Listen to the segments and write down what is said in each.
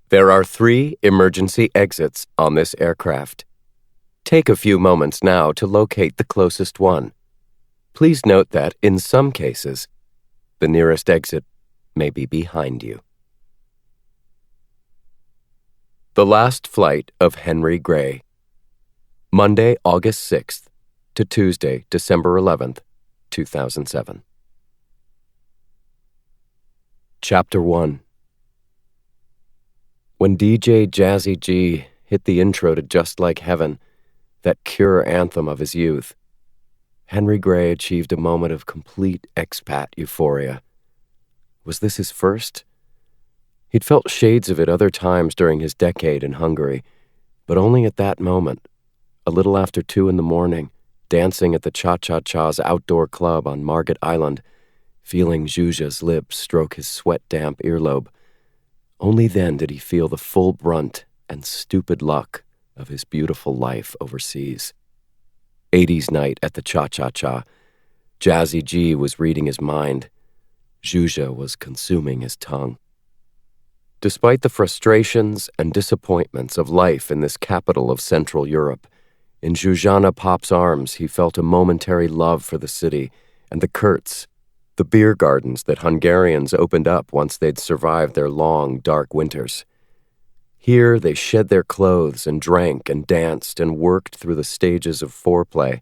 There are 3 emergency exits on this aircraft. Take a few moments now to locate the closest one. Please note that, in some cases, the nearest exit may be behind you. The Last Flight of Henry Gray. Monday, August 6th to Tuesday, December 11th, 2007. Chapter 1. When DJ Jazzy G hit the intro to Just Like Heaven, that Cure anthem of his youth, Henry Gray achieved a moment of complete expat euphoria. Was this his first? He'd felt shades of it other times during his decade in Hungary, but only at that moment, a little after 2 a.m, dancing at the Cha-Cha-Cha's outdoor club on Margate Island, feeling Zsuzsa's lips stroke his sweat-damp earlobe. Only then did he feel the full brunt and stupid luck of his beautiful life overseas. 80s night at the Cha-Cha-Cha. Jazzy G was reading his mind. Zsuzsa was consuming his tongue. Despite the frustrations and disappointments of life in this capital of Central Europe, in Zsuzsana Pop's arms he felt a momentary love for the city and the Kurtz, the beer gardens that Hungarians opened up once they'd survived their long, dark winters. Here they shed their clothes and drank and danced and worked through the stages of foreplay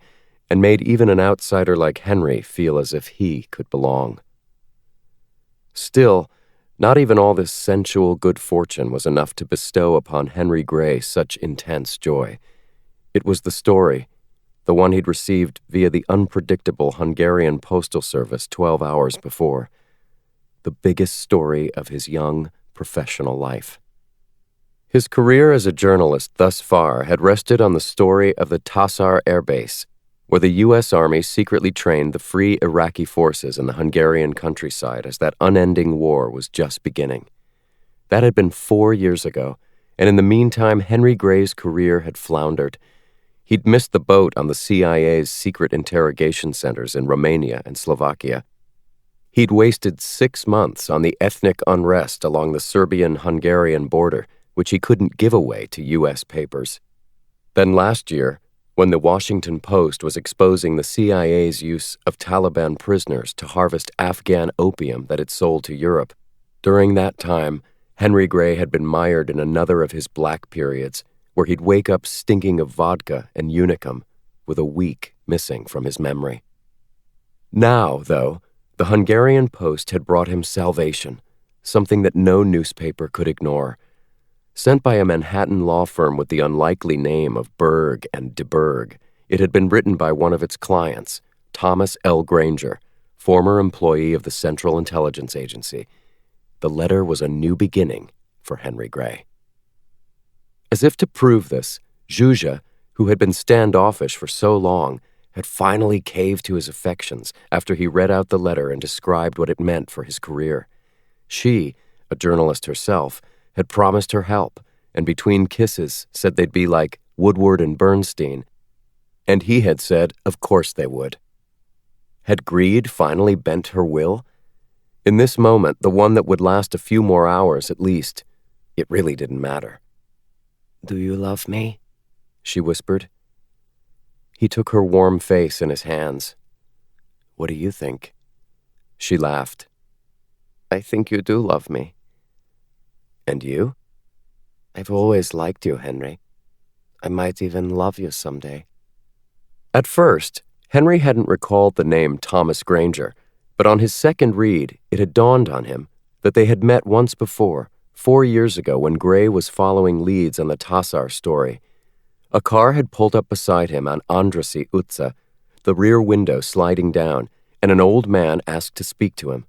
and made even an outsider like Henry feel as if he could belong. Still, not even all this sensual good fortune was enough to bestow upon Henry Gray such intense joy. It was the story, the one he'd received via the unpredictable Hungarian postal service 12 hours before. The biggest story of his young, professional life. His career as a journalist thus far had rested on the story of the Tatar Air Base, where the U.S. Army secretly trained the Free Iraqi forces in the Hungarian countryside as that unending war was just beginning. That had been 4 years ago, and in the meantime Henry Gray's career had floundered. He'd missed the boat on the CIA's secret interrogation centers in Romania and Slovakia. He'd wasted 6 months on the ethnic unrest along the Serbian-Hungarian border, which he couldn't give away to U.S. papers. Then last year, when the Washington Post was exposing the CIA's use of Taliban prisoners to harvest Afghan opium that it sold to Europe, during that time, Henry Gray had been mired in another of his black periods, where he'd wake up stinking of vodka and unicum, with a week missing from his memory. Now, though, the Hungarian Post had brought him salvation, something that no newspaper could ignore. Sent by a Manhattan law firm with the unlikely name of Berg and de Berg, it had been written by one of its clients, Thomas L. Granger, former employee of the Central Intelligence Agency. The letter was a new beginning for Henry Gray. As if to prove this, Zsuzsa, who had been standoffish for so long, had finally caved to his affections after he read out the letter and described what it meant for his career. She, a journalist herself, had promised her help, and between kisses said they'd be like Woodward and Bernstein, and he had said of course they would. Had greed finally bent her will? In this moment, the one that would last a few more hours at least, it really didn't matter. "Do you love me?" she whispered. He took her warm face in his hands. "What do you think?" She laughed. "I think you do love me." "And you?" "I've always liked you, Henry. I might even love you someday." At first, Henry hadn't recalled the name Thomas Granger, but on his second read, it had dawned on him that they had met once before, 4 years ago when Gray was following leads on the Tatar story. A car had pulled up beside him on Andrassy Utca, the rear window sliding down, and an old man asked to speak to him.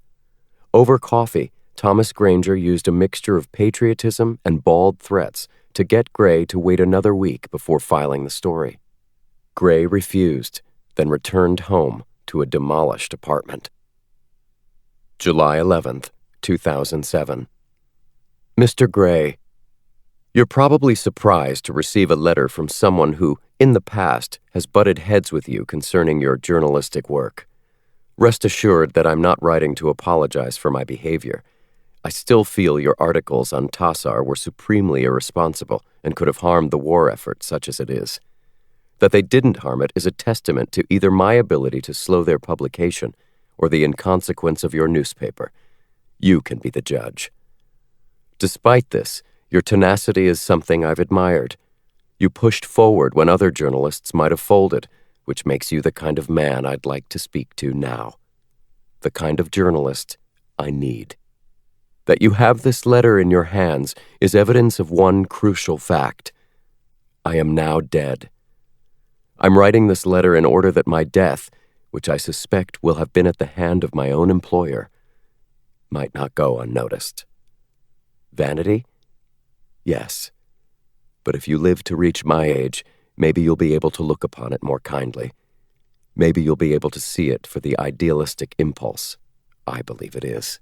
Over coffee, Thomas Granger used a mixture of patriotism and bald threats to get Gray to wait another week before filing the story. Gray refused, then returned home to a demolished apartment. July 11th, 2007. Mr. Gray, you're probably surprised to receive a letter from someone who, in the past, has butted heads with you concerning your journalistic work. Rest assured that I'm not writing to apologize for my behavior. I still feel your articles on Tassar were supremely irresponsible and could have harmed the war effort, such as it is. That they didn't harm it is a testament to either my ability to slow their publication or the inconsequence of your newspaper. You can be the judge. Despite this, your tenacity is something I've admired. You pushed forward when other journalists might have folded, which makes you the kind of man I'd like to speak to now. The kind of journalist I need. That you have this letter in your hands is evidence of one crucial fact. I am now dead. I'm writing this letter in order that my death, which I suspect will have been at the hand of my own employer, might not go unnoticed. Vanity? Yes. But if you live to reach my age, maybe you'll be able to look upon it more kindly. Maybe you'll be able to see it for the idealistic impulse I believe it is.